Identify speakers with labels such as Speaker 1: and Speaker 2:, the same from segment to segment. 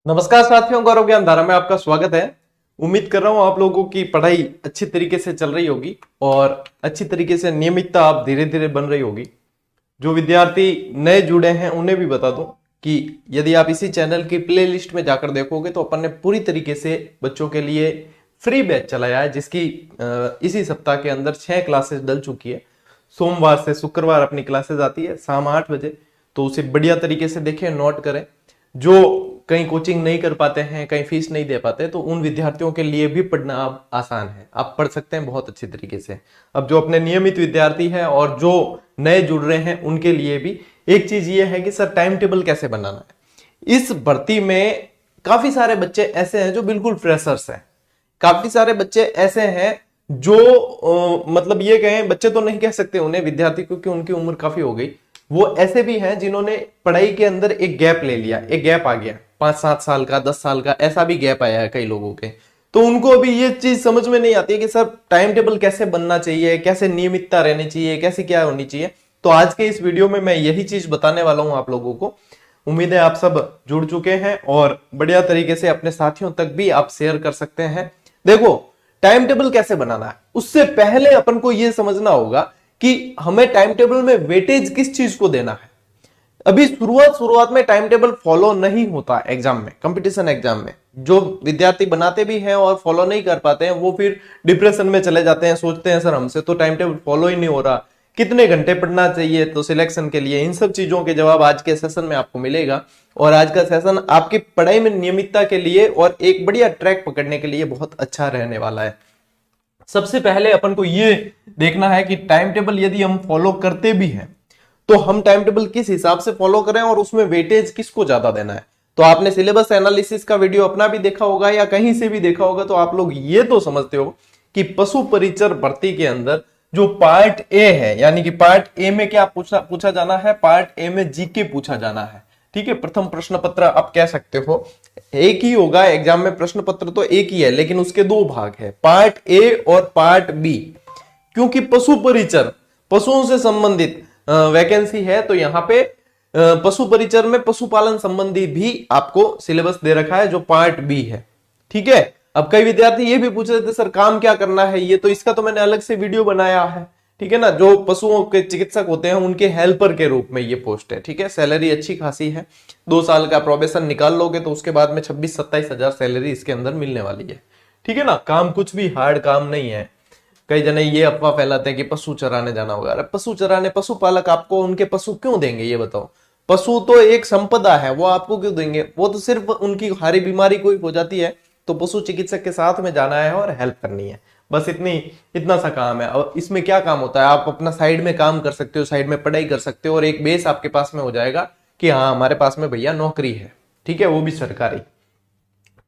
Speaker 1: नमस्कार साथियों, गौरव ज्ञान धारा में आपका स्वागत है। उम्मीद कर रहा हूं आप लोगों की पढ़ाई अच्छी तरीके से चल रही होगी और अच्छी तरीके से नियमितता आप धीरे धीरे बन रही होगी। जो विद्यार्थी नए जुड़े हैं उन्हें भी बता दूं कि यदि आप इसी चैनल की प्लेलिस्ट में जाकर देखोगे तो अपन ने पूरी तरीके से बच्चों के लिए फ्री बैच चलाया है, जिसकी इसी सप्ताह के अंदर 6 क्लासेस डल चुकी है। सोमवार से शुक्रवार अपनी क्लासेस आती है शाम 8 बजे, तो उसे बढ़िया तरीके से देखें, नोट करें। जो कहीं कोचिंग नहीं कर पाते हैं, कहीं फीस नहीं दे पाते, तो उन विद्यार्थियों के लिए भी पढ़ना अब आसान है, आप पढ़ सकते हैं बहुत अच्छी तरीके से। अब जो अपने नियमित विद्यार्थी हैं और जो नए जुड़ रहे हैं उनके लिए भी एक चीज ये है कि सर टाइम टेबल कैसे बनाना है। इस भर्ती में काफी सारे बच्चे ऐसे हैं जो बिल्कुल फ्रेशर्स हैं, काफी सारे बच्चे ऐसे हैं जो मतलब ये कहें, बच्चे तो नहीं कह सकते उन्हें, विद्यार्थी, क्योंकि उनकी उम्र काफी हो गई। वो ऐसे भी हैं जिन्होंने पढ़ाई के अंदर एक गैप ले लिया, एक गैप आ गया 5-7 साल का, 10 साल का, ऐसा भी गैप आया है कई लोगों के। तो उनको अभी ये चीज समझ में नहीं आती है कि सर टाइम टेबल कैसे बनना चाहिए, कैसे नियमितता रहनी चाहिए, कैसे क्या होनी चाहिए। तो आज के इस वीडियो में मैं यही चीज बताने वाला हूं आप लोगों को। उम्मीद है आप सब जुड़ चुके हैं और बढ़िया तरीके से अपने साथियों तक भी आप शेयर कर सकते हैं। देखो, टाइम टेबल कैसे बनाना है, उससे पहले अपन को यह समझना होगा कि हमें टाइम टेबल में वेटेज किस चीज को देना है। अभी शुरुआत में टाइम टेबल फॉलो नहीं होता एग्जाम में, कंपटीशन एग्जाम में। जो विद्यार्थी बनाते भी हैं और फॉलो नहीं कर पाते हैं वो फिर डिप्रेशन में चले जाते हैं, सोचते हैं सर हमसे तो टाइम टेबल फॉलो ही नहीं हो रहा, कितने घंटे पढ़ना चाहिए तो सिलेक्शन के लिए। इन सब चीजों के जवाब आज के सेशन में आपको मिलेगा और आज का सेशन आपकी पढ़ाई में नियमितता के लिए और एक बढ़िया ट्रैक पकड़ने के लिए बहुत अच्छा रहने वाला है। सबसे पहले अपन को ये देखना है कि टाइम टेबल यदि हम फॉलो करते भी हैं तो हम टाइम टेबल किस हिसाब से फॉलो करें और उसमें वेटेज किसको ज्यादा देना है। तो आपने सिलेबस एनालिसिस का वीडियो अपना भी देखा होगा या कहीं से भी देखा होगा, तो आप लोग ये तो समझते हो कि पशु परिचर भर्ती के अंदर जो पार्ट ए है, यानी कि पार्ट ए में क्या पूछा जाना है, पार्ट ए में जीके पूछा जाना है। ठीक है, प्रथम प्रश्न पत्र आप कह सकते हो, एक ही होगा एग्जाम में, प्रश्न पत्र तो एक ही है लेकिन उसके दो भाग है, पार्ट ए और पार्ट बी। क्योंकि पशु परिचर, पशुओं से संबंधित वैकेंसी है, तो यहाँ पे पशु परिचर में पशुपालन संबंधी भी आपको सिलेबस दे रखा है जो पार्ट बी है। ठीक है, अब कई विद्यार्थी ये भी पूछ रहे थे सर काम क्या करना है, ये तो इसका तो मैंने अलग से वीडियो बनाया है। ठीक है ना, जो पशुओं के चिकित्सक होते हैं उनके हेल्पर के रूप में ये पोस्ट है। ठीक है, सैलरी अच्छी खासी है, 2 साल का प्रोबेशन निकाल लोगे तो उसके बाद में 26-27 हजार सैलरी इसके अंदर मिलने वाली है। ठीक है ना, काम कुछ भी हार्ड काम नहीं है। कई जने ये अफवाह फैलाते हैं कि पशु चराने जाना होगा। अरे पशु चराने, पशुपालक आपको उनके पशु क्यों देंगे ये बताओ। पशु तो एक संपदा है, वो आपको क्यों देंगे। वो तो सिर्फ उनकी हारी बीमारी कोई हो जाती है तो पशु चिकित्सक के साथ में जाना है और हेल्प करनी है, बस इतना सा काम है। और इसमें क्या काम होता है, आप अपना साइड में काम कर सकते हो, साइड में पढ़ाई कर सकते हो और एक बेस आपके पास में हो जाएगा कि हाँ हमारे पास में भैया नौकरी है। ठीक है, वो भी सरकारी।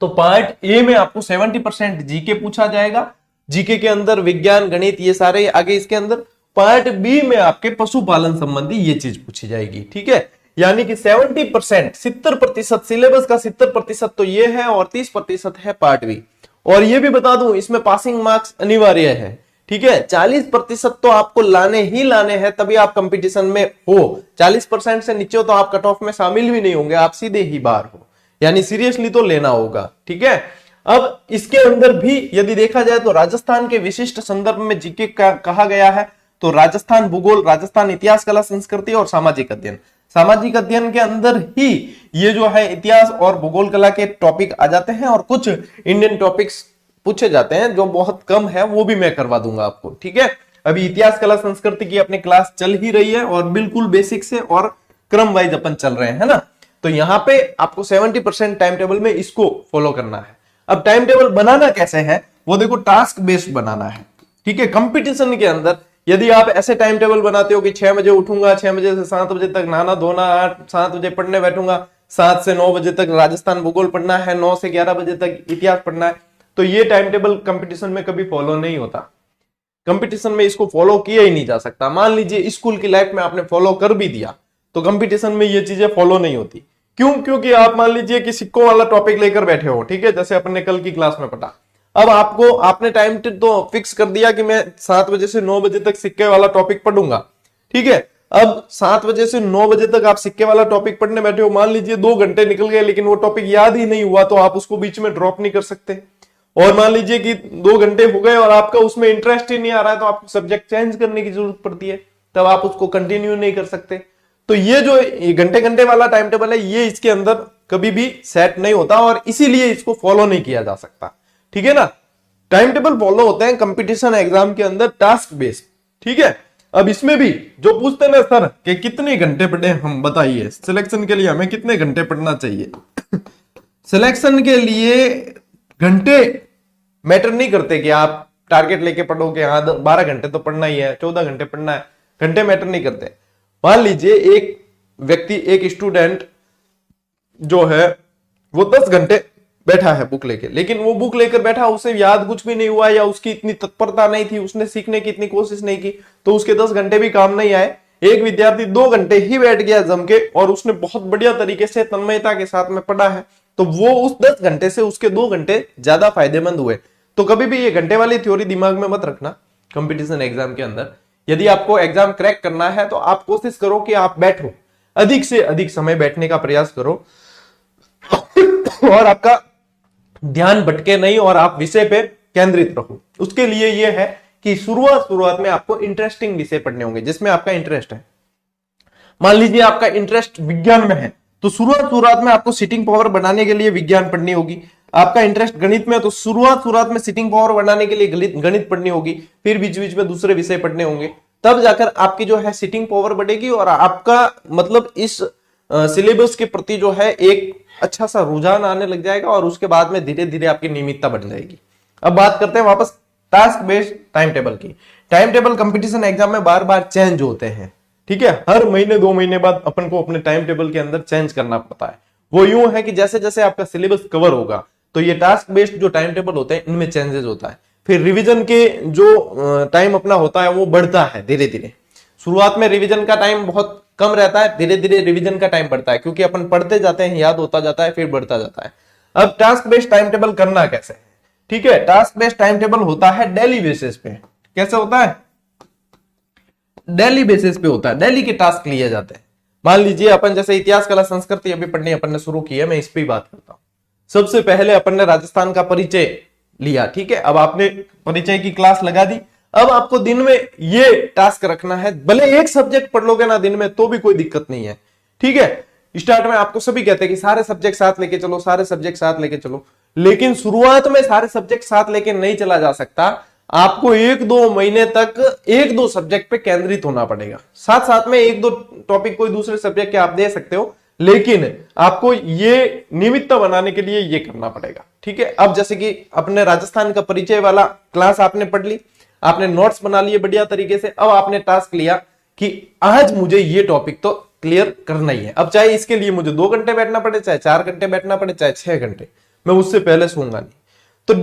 Speaker 1: तो पार्ट ए में आपको 70% जीके पूछा जाएगा, जीके के अंदर विज्ञान गणित ये सारे आगे इसके अंदर। पार्ट बी में आपके पशुपालन संबंधी ये चीज पूछी जाएगी। ठीक है, यानी कि 70%, 70% सिलेबस का 70% तो ये है और 30% है पार्ट बी। और ये भी बता दूं इसमें पासिंग मार्क्स अनिवार्य है। ठीक है, 40% तो आपको लाने ही लाने हैं, तभी आप कंपटीशन में हो। 40% से नीचे हो तो आप कट ऑफ में शामिल भी नहीं होंगे, आप सीधे ही बाहर हो, यानी सीरियसली तो लेना होगा। ठीक है, अब इसके अंदर भी यदि देखा जाए तो राजस्थान के विशिष्ट संदर्भ में जीके का कहा गया है, तो राजस्थान भूगोल, राजस्थान इतिहास, कला, संस्कृति और सामाजिक अध्ययन। सामाजिक अध्ययन के अंदर ही ये जो है इतिहास और भूगोल कला के टॉपिक आ जाते हैं और कुछ इंडियन टॉपिक्स पूछे जाते हैं जो बहुत कम है, वो भी मैं करवा दूंगा आपको। ठीक है, अभी इतिहास, कला, संस्कृति की अपनी क्लास चल ही रही है और बिल्कुल बेसिक से और क्रम वाइज अपन चल रहे हैं ना। तो यहाँ पे आपको 70% टाइम टेबल में इसको फॉलो करना है। अब टाइम टेबल बनाना कैसे है, वो देखो टास्क बेस्ड बनाना है। ठीक है, कंपटीशन के अंदर यदि आप ऐसे टाइम टेबल बनाते हो कि 6 बजे उठूंगा, 6 बजे से 7 बजे तक नहाना धोना, 7 बजे पढ़ने बैठूंगा, 7 से 9 बजे तक राजस्थान भूगोल पढ़ना है, 9 से 11 बजे तक इतिहास पढ़ना है, तो ये टाइम टेबल कंपटीशन में कभी फॉलो नहीं होता। कंपटीशन में इसको फॉलो किया ही नहीं जा सकता। मान लीजिए स्कूल की लाइफ में आपने फॉलो कर भी दिया तो कंपटीशन में ये चीजें फॉलो नहीं होती। क्यों? क्योंकि आप मान लीजिए कि सिक्कों वाला टॉपिक लेकर बैठे हो। ठीक है, जैसे अपन ने कल की क्लास में पढ़ा। अब आपने टाइम तो फिक्स कर दिया कि मैं 7 बजे से 9 बजे तक सिक्के वाला टॉपिक पढ़ूंगा। ठीक है, अब 7 बजे से 9 बजे तक आप सिक्के वाला टॉपिक पढ़ने बैठे हो, मान लीजिए 2 घंटे निकल गए लेकिन वो टॉपिक याद ही नहीं हुआ, तो आप उसको बीच में ड्रॉप नहीं कर सकते। और मान लीजिए कि 2 घंटे हो गए और आपका उसमें इंटरेस्ट ही नहीं आ रहा है, तो आपको सब्जेक्ट चेंज करने की जरूरत पड़ती है, तब आप उसको कंटिन्यू नहीं कर सकते। तो ये जो घंटे घंटे वाला टाइम टेबल है, ये इसके अंदर कभी भी सेट नहीं होता और इसीलिए इसको फॉलो नहीं किया जा सकता, ठीक है ना। टाइम टेबल फॉलो होते हैं कंपटीशन एग्जाम के अंदर टास्क बेस्ड, ठीक है। अब इसमें भी जो पूछते हैं ना सर कि कितने घंटे पढ़े, हम बताइए सिलेक्शन के लिए हमें कितने घंटे पढ़ना चाहिए। सिलेक्शन के लिए घंटे मैटर नहीं करते कि आप टारगेट लेके पढ़ोगे, हाँ 12 घंटे तो पढ़ना ही है, 14 घंटे पढ़ना है, घंटे मैटर नहीं करते। मान लीजिए एक व्यक्ति, एक स्टूडेंट जो है वो 10 घंटे बैठा है बुक लेके, लेकिन वो बुक लेकर बैठा, उसे याद कुछ भी नहीं हुआ या उसकी इतनी तत्परता नहीं थी, उसने सीखने की इतनी कोशिश नहीं की, तो उसके 10 घंटे भी काम नहीं आए। एक विद्यार्थी 2 घंटे ही बैठ गया जम के और उसने बहुत बढ़िया तरीके से तन्मयता के साथ में पढ़ा है, तो वो उस 10 घंटे से उसके 2 घंटे ज्यादा फायदेमंद हुए। तो कभी भी ये घंटे वाली थ्योरी दिमाग में मत रखना कंपटीशन एग्जाम के अंदर। यदि आपको एग्जाम क्रैक करना है तो आप कोशिश करो कि आप बैठो, अधिक से अधिक समय बैठने का प्रयास करो और आपका ध्यान भटके नहीं और आप विषय पे केंद्रित रहो। उसके लिए यह है कि शुरुआत में आपको इंटरेस्टिंग विषय पढ़ने होंगे जिसमें आपका इंटरेस्ट है। मान लीजिए आपका इंटरेस्ट विज्ञान में है, तो शुरुआत में आपको सिटिंग पावर बढ़ाने के लिए विज्ञान पढ़नी होगी। आपका इंटरेस्ट गणित में है तो शुरुआत में सिटिंग पावर बढ़ाने के लिए गणित पढ़नी होगी, फिर बीच बीच में दूसरे विषय पढ़ने होंगे, तब जाकर आपकी जो है सिटिंग पावर बढ़ेगी और आपका मतलब इस सिलेबस के प्रति जो है एक अच्छा सा रुझान आने लग जाएगा और उसके बाद में धीरे धीरे आपकी नियमितता बढ़ जाएगी। अब बात करते हैं वापस टास्क बेस्ड टाइम टेबल की। टाइम टेबल कंपटीशन एग्जाम में बार बार चेंज होते हैं, ठीक है। हर महीने 2 महीने बाद अपन को अपने टाइम टेबल के अंदर चेंज करना पड़ता है। वो यूं है कि जैसे जैसे आपका सिलेबस कवर होगा तो ये टास्क बेस्ड जो टाइम टेबल होते हैं इनमें चेंजेस होता है। फिर रिवीजन के जो टाइम अपना होता है वो बढ़ता है धीरे धीरे। शुरुआत में रिवीजन का टाइम बहुत कम रहता है, धीरे धीरे रिवीजन का टाइम बढ़ता है क्योंकि अपन पढ़ते जाते हैं, याद होता जाता है, फिर बढ़ता जाता है। अब टास्क बेस्ड टाइम टेबल करना कैसे है, ठीक है। टास्क बेस्ड टाइम टेबल होता है डेली बेसिस पे। कैसे होता है? डेली बेसिस पे होता है, डेली के टास्क लिए जाते हैं। मान लीजिए अपन जैसे इतिहास कला संस्कृति अभी पढ़नी अपन ने शुरू की है, मैं इस पे ही बात करता हूं। सबसे पहले अपन ने राजस्थान का परिचय लिया, ठीक है। अब आपने परिचय की क्लास लगा दी, अब आपको दिन में ये टास्क रखना है। भले एक सब्जेक्ट पढ़ लोगे ना दिन में तो भी कोई दिक्कत नहीं है, ठीक है। स्टार्ट में आपको सभी कहते हैं कि सारे सब्जेक्ट साथ लेके चलो, सारे सब्जेक्ट साथ लेके चलो, लेकिन शुरुआत में सारे सब्जेक्ट साथ लेके नहीं चला जा सकता। आपको 1-2 महीने तक 1-2 सब्जेक्ट पे केंद्रित होना पड़ेगा। साथ साथ में 1-2 टॉपिक कोई दूसरे सब्जेक्ट के आप दे सकते हो, लेकिन आपको ये नियमितता बनाने के लिए ये करना पड़ेगा, ठीक है। अब जैसे कि अपने राजस्थान का परिचय वाला क्लास आपने पढ़ ली, आपने नोट्स बना लिए बढ़िया तरीके से। अब आपने टास्क लिया कि आज मुझे ये टॉपिक तो क्लियर करना ही है। अब चाहे इसके लिए मुझे 2 घंटे बैठना पड़े, चाहे 4 घंटे बैठना पड़े, चाहे 6 घंटे, मैं उससे पहले सोऊंगा नहीं। तो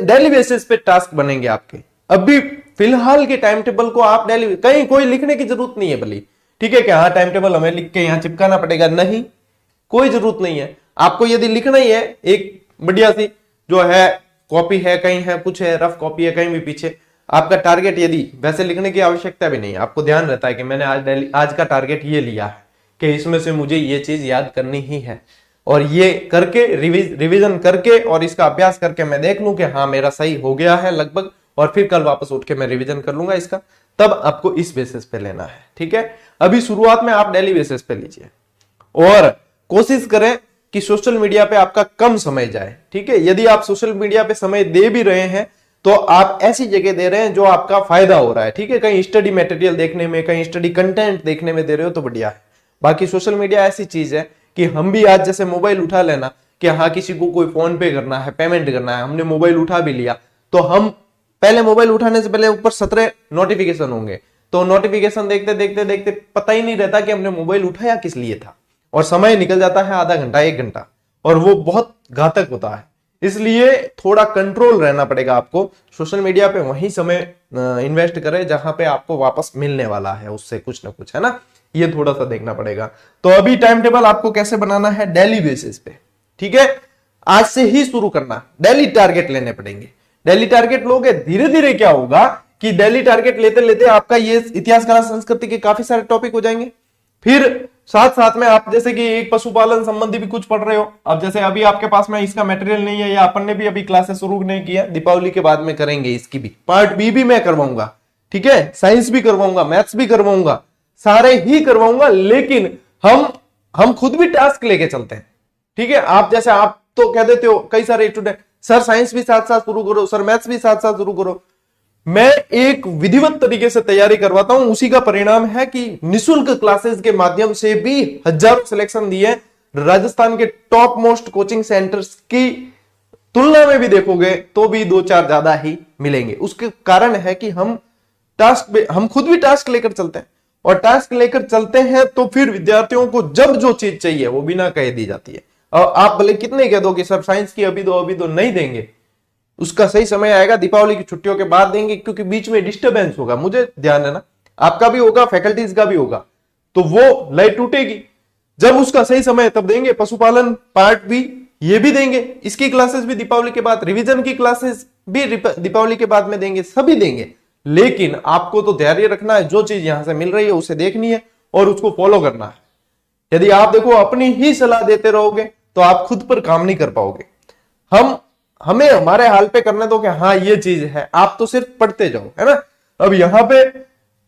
Speaker 1: डेली बेसिस पे टास्क बनेंगे आपके। अभी फिलहाल के टाइम टेबल को आप डेली, कहीं कोई लिखने की जरूरत नहीं है भली, ठीक है। क्या हाँ टाइम टेबल हमें लिख के यहां चिपकाना पड़ेगा? नहीं, कोई जरूरत नहीं है। आपको यदि लिखना ही है, एक बढ़िया सी जो है कॉपी है, कहीं है कुछ है, रफ कॉपी है कहीं भी पीछे, आपका टारगेट यदि वैसे लिखने की आवश्यकता भी नहीं है, आपको ध्यान रहता है कि मैंने आज का टारगेट ये लिया है कि इसमें से मुझे ये चीज याद करनी ही है, और ये करके रिवीजन करके और इसका अभ्यास करके मैं देख लूं कि हाँ मेरा सही हो गया है लगभग, और फिर कल वापस उठ के मैं रिवीजन कर लूंगा इसका, तब आपको इस बेसिस पे लेना है, ठीक है। अभी शुरुआत में आप डेली बेसिस पे लीजिए और कोशिश करें कि सोशल मीडिया पे आपका कम समय जाए, ठीक है। यदि आप सोशल मीडिया पे समय दे भी रहे हैं तो आप ऐसी जगह दे रहे हैं जो आपका फायदा हो रहा है, ठीक है। कहीं स्टडी मटेरियल देखने में, कहीं स्टडी कंटेंट देखने में दे रहे हो तो बढ़िया है। बाकी सोशल मीडिया ऐसी चीज है कि हम भी आज जैसे मोबाइल उठा लेना कि हाँ किसी को कोई फोन पे करना है, पेमेंट करना है, हमने मोबाइल उठा भी लिया, तो हम पहले मोबाइल उठाने से पहले ऊपर 17 नोटिफिकेशन होंगे, तो नोटिफिकेशन देखते देखते देखते पता ही नहीं रहता कि हमने मोबाइल उठाया किस लिए था, और समय निकल जाता है आधा घंटा 1 घंटा, और वो बहुत घातक होता है। इसलिए थोड़ा कंट्रोल रहना पड़ेगा आपको। सोशल मीडिया पे वही समय इन्वेस्ट करें जहां पे आपको वापस मिलने वाला है उससे कुछ ना कुछ, है ना। ये थोड़ा सा देखना पड़ेगा। तो अभी टाइम टेबल आपको कैसे बनाना है? डेली बेसिस पे, ठीक है। आज से ही शुरू करना, डेली टारगेट लेने पड़ेंगे। डेली टारगेट लोगे, धीरे धीरे क्या होगा, कि डेली टारगेट लेते लेते आपका ये इतिहास कला संस्कृति के काफी सारे टॉपिक हो जाएंगे। फिर साथ साथ में आप जैसे कि एक पशुपालन संबंधी भी कुछ पढ़ रहे हो, अब जैसे अभी आपके पास में इसका मटेरियल नहीं है या अपन ने भी अभी क्लासेस शुरू नहीं किया, दीपावली के बाद में करेंगे, इसकी भी पार्ट बी भी मैं करवाऊंगा, ठीक है, साइंस भी करवाऊंगा, मैथ्स भी करवाऊंगा, सारे ही करवाऊंगा, लेकिन हम खुद भी टास्क लेके चलते हैं, ठीक है। आप जैसे आप तो कह देते हो कई सारे स्टूडेंट, सर साइंस भी साथ साथ शुरू करो, सर मैथ्स भी साथ साथ शुरू करो। मैं एक विधिवत तरीके से तैयारी करवाता हूं, उसी का परिणाम है कि निशुल्क क्लासेस के माध्यम से भी हजारों सिलेक्शन दिए, राजस्थान के टॉप मोस्ट कोचिंग सेंटर्स की तुलना में भी देखोगे तो भी 2-4 ज्यादा ही मिलेंगे। उसके कारण है कि हम खुद भी टास्क लेकर चलते हैं, और टास्क लेकर चलते हैं तो फिर विद्यार्थियों को जब जो चीज चाहिए वो बिना कहे दी जाती है। और आप भले कितने कह दो कि सर साइंस की अभी दो नहीं देंगे, उसका सही समय आएगा, दीपावली की छुट्टियों के बाद देंगे, क्योंकि बीच में डिस्टर्बेंस होगा, मुझे ध्यान है ना, आपका भी होगा, फैकल्टीज का भी होगा, तो वो लय टूटेगी। जब उसका सही समय तब देंगे। पशुपालन पार्ट भी ये भी देंगे, इसकी क्लासेस भी दीपावली के बाद, रिवीजन की क्लासेस भी दीपावली के बाद में देंगे, सभी देंगे। लेकिन आपको तो धैर्य रखना है, जो चीज यहां से मिल रही है उसे देखनी है और उसको फॉलो करना है। यदि आप देखो अपनी ही सलाह देते रहोगे तो आप खुद पर काम नहीं कर पाओगे। हमें हमारे हाल पे करने दो कि हाँ ये चीज है, आप तो सिर्फ पढ़ते जाओ, है ना। अब यहाँ पे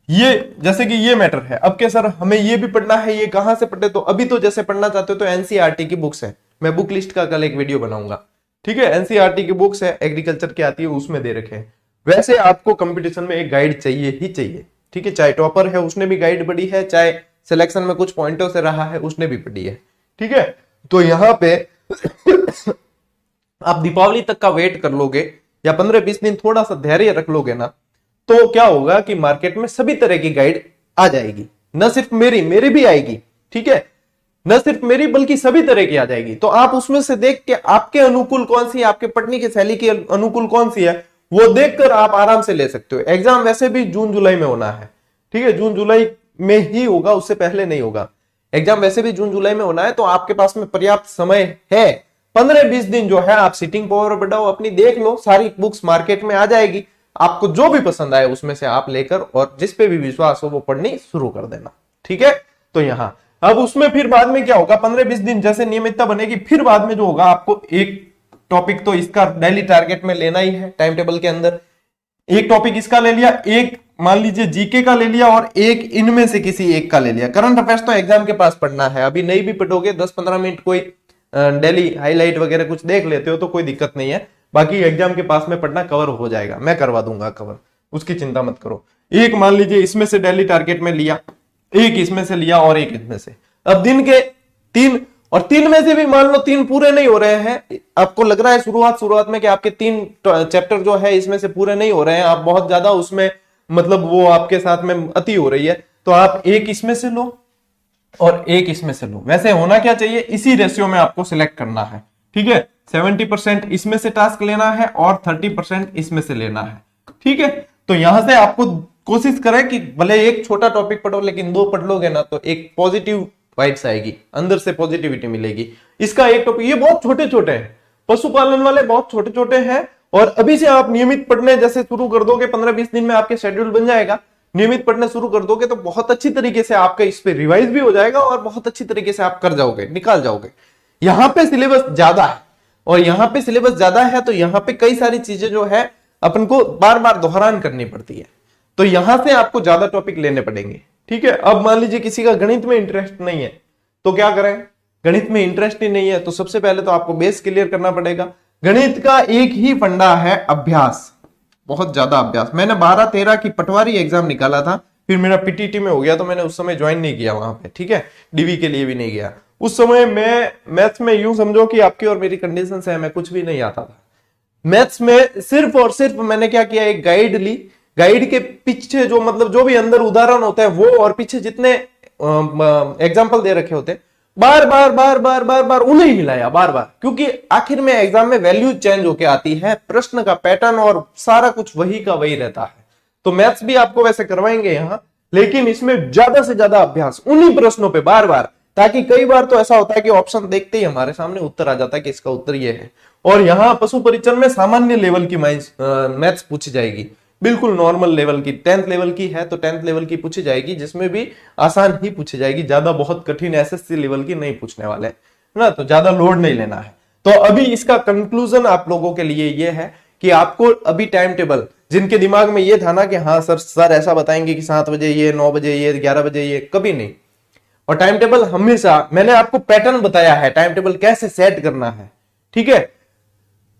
Speaker 1: ये जैसे कि ये मैटर है, अब क्या सर हमें ये भी पढ़ना है, ये कहां से पढ़े, तो अभी तो जैसे पढ़ना चाहते हो तो एनसीईआरटी की बुक्स है, मैं बुक लिस्ट का कल एक वीडियो बनाऊंगा, ठीक है। एनसीईआरटी की बुक्स है, एग्रीकल्चर की आती है, उसमें दे रखे हैं। वैसे आपको कंपटीशन में एक गाइड चाहिए ही चाहिए, ठीक है, चाहे टॉपर है उसने भी गाइड पढ़ी है, चाहे सिलेक्शन में कुछ पॉइंटों से रहा है उसने भी पढ़ी है, ठीक है। तो यहाँ पे आप दीपावली तक का वेट कर लोगे या 15-20 दिन थोड़ा सा धैर्य रख लोगे ना, तो क्या होगा कि मार्केट में सभी तरह की गाइड आ जाएगी, न सिर्फ मेरी भी आएगी, ठीक है, न सिर्फ मेरी बल्कि सभी तरह की आ जाएगी। तो आप उसमें से देख के आपके अनुकूल कौन सी है, आपके पढ़ने की शैली के अनुकूल कौन सी है, वो देखकर आप आराम से ले सकते हो। एग्जाम वैसे भी जून जुलाई में होना है, ठीक है, जून जुलाई में ही होगा, उससे पहले नहीं होगा। एग्जाम वैसे भी जून जुलाई में होना है, तो आपके पास में पर्याप्त समय है। 15-20 दिन जो है आप सिटिंग पावर बढ़ाओ अपनी, देख लो, सारी बुक्स मार्केट में आ जाएगी, आपको जो भी पसंद आए उसमें से आप लेकर और जिस पे भी विश्वास हो वो पढ़नी शुरू कर देना, ठीक है। तो यहां अब उसमें फिर बाद में क्या होगा, 15-20 दिन जैसे नियमितता बनेगी, फिर बाद में जो होगा आपको एक टॉपिक तो इसका डेली टारगेट में लेना ही है, टाइम टेबल के अंदर एक टॉपिक इसका ले लिया, एक मान लीजिए जीके का ले लिया, और एक इनमें से किसी एक का ले लिया। करंट अफेयर्स तो एग्जाम के पास पढ़ना है, अभी नहीं भी पढ़ोगे 10-15 मिनट कोई डेली हाईलाइट वगैरह कुछ देख लेते हो तो कोई दिक्कत नहीं है, बाकी एग्जाम के पास में पढ़ना कवर हो जाएगा, मैं करवा दूंगा कवर, उसकी चिंता मत करो। एक मान लीजिए इसमें से डेली टारगेट में लिया, एक इसमें से लिया और एक इसमें से, अब दिन के 3 और 3 में से भी मान लो 3 पूरे नहीं हो रहे हैं, आपको लग रहा है शुरुआत में कि आपके 3 चैप्टर जो है इसमें से पूरे नहीं हो रहे हैं, आप बहुत ज्यादा उसमें मतलब वो आपके साथ में अति हो रही है, तो आप एक इसमें से लो और एक इसमें से लो। वैसे होना क्या चाहिए, इसी रेशियो में आपको सिलेक्ट करना है, ठीक है। 70% इसमें से टास्क लेना है और 30% इसमें से लेना है, ठीक है। तो यहां से आपको कोशिश करें कि भले एक छोटा टॉपिक पढ़ो, लेकिन 2 पढ़ लोगे ना तो एक पॉजिटिव वाइब्स आएगी, अंदर से पॉजिटिविटी मिलेगी। इसका एक टॉपिक, ये बहुत छोटे छोटे हैं, पशुपालन वाले बहुत छोटे छोटे हैं, और अभी से आप नियमित पढ़ने जैसे शुरू कर दोगे, 15-20 दिन में आपके शेड्यूल बन जाएगा, नियमित पढ़ने शुरू कर दोगे तो बहुत अच्छी तरीके से आपका इस पे रिवाइज भी हो जाएगा और बहुत अच्छी तरीके से आप कर जाओगे, निकाल जाओगे। यहाँ पे सिलेबस ज्यादा है, और यहाँ पे सिलेबस ज्यादा है तो यहाँ पे कई सारी चीजें जो है अपन को बार बार दोहरान करनी पड़ती है, तो यहां से आपको ज्यादा टॉपिक लेने पड़ेंगे, ठीक है। अब मान लीजिए किसी का गणित में इंटरेस्ट नहीं है, तो क्या करें, गणित में इंटरेस्ट ही नहीं है तो सबसे पहले तो आपको बेस क्लियर करना पड़ेगा। गणित का एक ही फंडा है अभ्यास, बहुत ज्यादा अभ्यास। मैंने 12-13 की पटवारी एग्जाम निकाला था, फिर मेरा पीटीटी में हो गया तो मैंने उस समय ज्वाइन नहीं किया वहां पे, ठीक है, डीवी के लिए भी नहीं गया। उस समय मैं मैथ्स में यूं समझो कि आपकी और मेरी कंडीशन है, मैं कुछ भी नहीं आता था मैथ्स में, सिर्फ और सिर्फ मैंने क्या किया, एक गाइड ली, गाइड के पीछे जो मतलब जो भी अंदर उदाहरण होता है वो, और पीछे जितने एग्जाम्पल दे रखे होते बार बार उन्हें ही मिलाया बार बार, क्योंकि आखिर में एग्जाम में वैल्यू चेंज होके आती है, प्रश्न का पैटर्न और सारा कुछ वही का वही रहता है। तो मैथ्स भी आपको वैसे करवाएंगे यहां, लेकिन इसमें ज्यादा से ज्यादा अभ्यास उन्हीं प्रश्नों पे बार बार, ताकि कई बार तो ऐसा होता है कि ऑप्शन देखते ही हमारे सामने उत्तर आ जाता है कि इसका उत्तर ये है। और यहाँ पशु परिचर में सामान्य लेवल की मैथ्स पूछी जाएगी, बिल्कुल नॉर्मल लेवल की, 10th लेवल की है तो 10th लेवल की पूछी जाएगी, जिसमें भी आसान ही पूछी जाएगी, ज्यादा बहुत कठिन एसएससी लेवल की नहीं पूछने वाले है ना, तो ज्यादा लोड नहीं लेना है। तो अभी इसका कंक्लूजन आप लोगों के लिए ये है कि आपको अभी टाइम टेबल, जिनके दिमाग में ये था ना कि हाँ सर ऐसा बताएंगे कि 7 बजे ये, 9 बजे ये, 11 बजे ये, कभी नहीं। और टाइम टेबल हमेशा, मैंने आपको पैटर्न बताया है टाइम टेबल कैसे सेट करना है, ठीक है।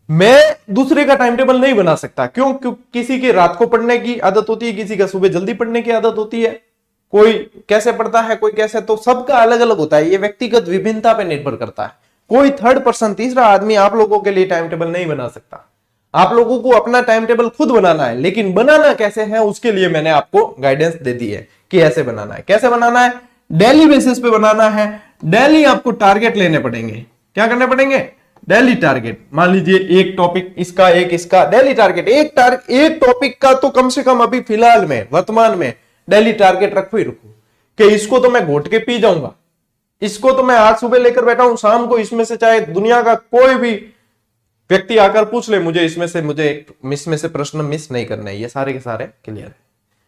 Speaker 1: मैं दूसरे का टाइम टेबल नहीं बना सकता, क्यों? क्योंकि किसी की रात को पढ़ने की आदत होती है, किसी का सुबह जल्दी पढ़ने की आदत होती है, कोई कैसे पढ़ता है, कोई कैसे, तो सबका अलग अलग होता है, ये व्यक्तिगत विभिन्नता पे निर्भर करता है। कोई थर्ड पर्सन, तीसरा आदमी आप लोगों के लिए टाइम टेबल नहीं बना सकता। आप लोगों को अपना टाइम टेबल खुद बनाना है, लेकिन बनाना कैसे है उसके लिए मैंने आपको गाइडेंस दे दी है कि ऐसे बनाना है। कैसे बनाना है? डेली बेसिस पे बनाना है। डेली आपको टारगेट लेने पड़ेंगे। क्या करने पड़ेंगे? Daily target. मान लीजिए एक टॉपिक इसका, एक इसका, डेली टारगेट। एक टॉपिक का तो कम से कम अभी फिलहाल में, वर्तमान में डेली टारगेट रखो ही रखो कि इसको तो मैं घोट के पी जाऊंगा, इसको तो मैं आज सुबह लेकर बैठा हूं, शाम को इसमें से चाहे दुनिया का कोई भी व्यक्ति आकर पूछ ले मुझे इसमें से प्रश्न मिस नहीं करना है, ये सारे के सारे क्लियर है,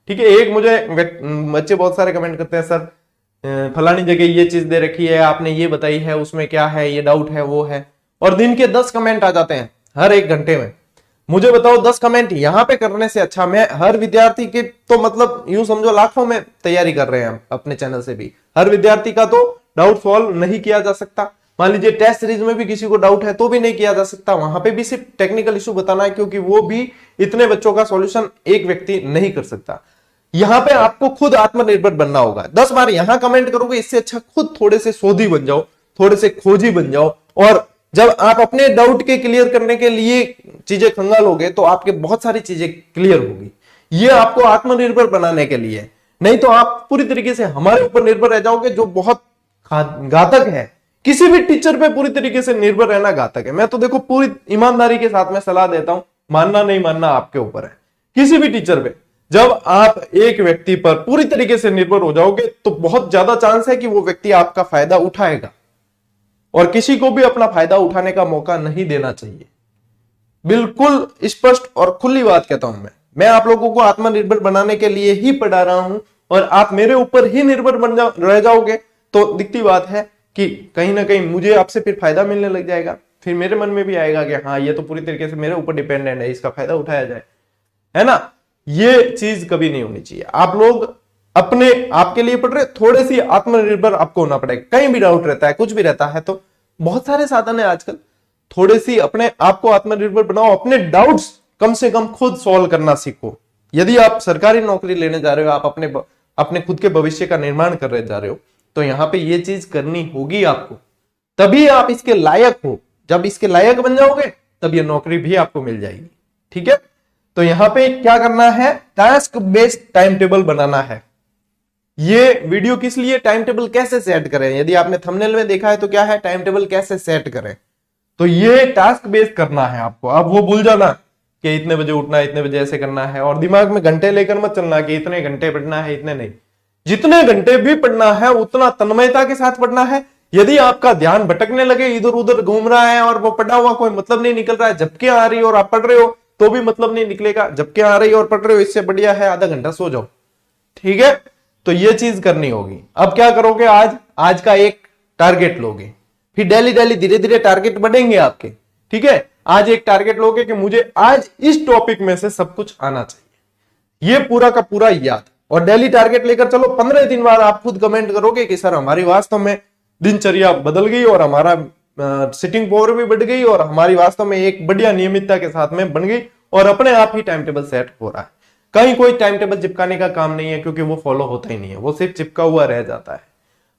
Speaker 1: ठीक है। एक मुझे बच्चे बहुत सारे कमेंट करते हैं, सर फलानी जगह ये चीज दे रखी है, आपने ये बताई है, उसमें क्या है, ये डाउट है, वो है, और दिन के 10 कमेंट आ जाते हैं हर एक घंटे में। मुझे बताओ 10 कमेंट यहां पे करने से अच्छा मैं हर विद्यार्थी के, तो मतलब यूं समझो लाखों में तैयारी कर रहे हैं अपने चैनल से भी, हर विद्यार्थी का तो डाउट सॉल्व नहीं किया जा सकता। मान लीजिए टेस्ट सीरीज में भी किसी को डाउट है तो भी नहीं किया जा सकता, वहां पे भी सिर्फ टेक्निकल इशू बताना है, क्योंकि वो भी इतने बच्चों का सॉल्यूशन एक व्यक्ति नहीं कर सकता। यहां पे आपको खुद आत्मनिर्भर बनना होगा। 10 बार यहां कमेंट करोगे, इससे अच्छा खुद थोड़े से शोधी बन जाओ, थोड़े से खोजी बन जाओ, और जब आप अपने डाउट के क्लियर करने के लिए चीजें खंगालोगे तो आपके बहुत सारी चीजें क्लियर होगी। ये आपको आत्मनिर्भर बनाने के लिए, नहीं तो आप पूरी तरीके से हमारे ऊपर निर्भर रह जाओगे, जो बहुत घातक है। किसी भी टीचर पे पूरी तरीके से निर्भर रहना घातक है। मैं तो देखो पूरी ईमानदारी के साथ में सलाह देता हूं, मानना नहीं मानना आपके ऊपर है। किसी भी टीचर पे जब आप एक व्यक्ति पर पूरी तरीके से निर्भर हो जाओगे तो बहुत ज्यादा चांस है कि वो व्यक्ति आपका फायदा उठाएगा, और किसी को भी अपना फायदा उठाने का मौका नहीं देना चाहिए। बिल्कुल स्पष्ट और खुली बात कहता हूं मैं आप लोगों को आत्मनिर्भर बनाने के लिए ही पढ़ा रहा हूं, और आप मेरे ऊपर ही निर्भर रह जाओगे तो दिखती बात है कि कहीं ना कहीं मुझे आपसे फिर फायदा मिलने लग जाएगा, फिर मेरे मन में भी आएगा कि हाँ ये तो पूरी तरीके से मेरे ऊपर डिपेंडेंट है, इसका फायदा उठाया जाए, है ना। ये चीज कभी नहीं होनी चाहिए। आप लोग अपने आपके लिए पढ़ रहे, थोड़े सी आत्मनिर्भर आपको होना पड़ेगा। कहीं भी डाउट रहता है, कुछ भी रहता है, तो बहुत सारे साधन है आजकल, थोड़ी सी अपने आप को आत्मनिर्भर बनाओ, अपने डाउट्स कम से कम खुद सॉल्व करना सीखो। यदि आप सरकारी नौकरी लेने जा रहे हो, आप अपने खुद के भविष्य का निर्माण कर रहे जा रहे हो, तो यहां पे ये चीज करनी होगी आपको, तभी आप इसके लायक हो। जब इसके लायक बन जाओगे तब ये नौकरी भी आपको मिल जाएगी, ठीक है। तो यहां पे क्या करना है? टास्क बेस्ड टाइम टेबल बनाना है। ये वीडियो किस लिए, टाइम टेबल कैसे सेट करें, यदि आपने थंबनेल में देखा है तो क्या है, टाइम टेबल कैसे सेट करें, तो ये टास्क बेस्ड करना है आपको। अब वो भूल जाना कि इतने बजे उठना है, इतने बजे ऐसे करना है, और दिमाग में घंटे लेकर मत चलना कि इतने घंटे पढ़ना है, इतने नहीं। जितने घंटे भी पढ़ना है उतना तन्मयता के साथ पढ़ना है। यदि आपका ध्यान भटकने लगे, इधर उधर घूम रहा है और वो पढ़ा हुआ कोई मतलब नहीं निकल रहा है, झपकियां आ रही है और आप पढ़ रहे हो तो भी मतलब नहीं निकलेगा, झपकियां आ रही है और पढ़ रहे हो, इससे बढ़िया है आधा घंटा सो जाओ, ठीक है। तो ये चीज करनी होगी। अब क्या करोगे? आज का एक टारगेट लोगे, फिर डेली डेली धीरे धीरे टारगेट बढ़ेंगे आपके, ठीक है। आज एक टारगेट लोगे कि मुझे आज इस टॉपिक में से सब कुछ आना चाहिए, ये पूरा का पूरा याद, और डेली टारगेट लेकर चलो। 15 दिन बाद आप खुद कमेंट करोगे कि सर हमारी वास्तव में दिनचर्या बदल गई, और हमारा सिटिंग पावर भी बढ़ गई, और हमारी वास्तव में एक बढ़िया नियमितता के साथ में बन गई, और अपने आप ही टाइम टेबल सेट हो रहा है। कहीं कोई टाइम टेबल चिपकाने का काम नहीं है, क्योंकि वो फॉलो होता ही नहीं है, वो सिर्फ चिपका हुआ रह जाता है।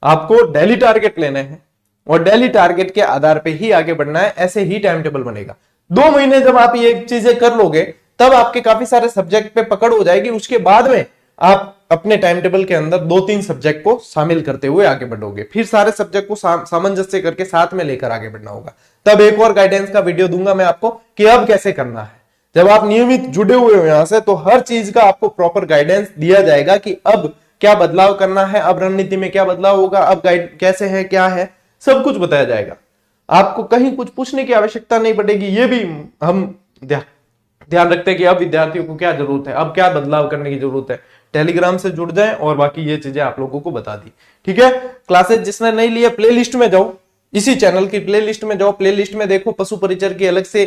Speaker 1: आपको डेली टारगेट लेने हैं और डेली टारगेट के आधार पे ही आगे बढ़ना है, ऐसे ही टाइम टेबल बनेगा। 2 महीने जब आप ये चीजें कर लोगे तब आपके काफी सारे सब्जेक्ट पे पकड़ हो जाएगी। उसके बाद में आप अपने टाइम टेबल के अंदर 2-3 सब्जेक्ट को शामिल करते हुए आगे बढ़ोगे, फिर सारे सब्जेक्ट को सामंजस्य करके साथ में लेकर आगे बढ़ना होगा। तब एक और गाइडेंस का वीडियो दूंगा मैं आपको कि अब कैसे करना है। जब आप नियमित जुड़े हुए हो यहां से, तो हर चीज का आपको प्रॉपर गाइडेंस दिया जाएगा कि अब क्या बदलाव करना है, अब रणनीति में क्या बदलाव होगा, अब गाइड कैसे है, क्या है, सब कुछ बताया जाएगा। आपको कहीं कुछ पूछने की आवश्यकता नहीं पड़ेगी। ये भी हम ध्यान रखते हैं कि अब विद्यार्थियों को क्या जरूरत है, अब क्या बदलाव करने की जरूरत है। टेलीग्राम से जुड़ जाएं और बाकी ये चीजें आप लोगों को बता दी। ठीक है, क्लासेस जिसने नहीं लिया प्लेलिस्ट में जाओ, इसी चैनल की प्लेलिस्ट में जाओ, प्लेलिस्ट में देखो पशु परिचर की अलग से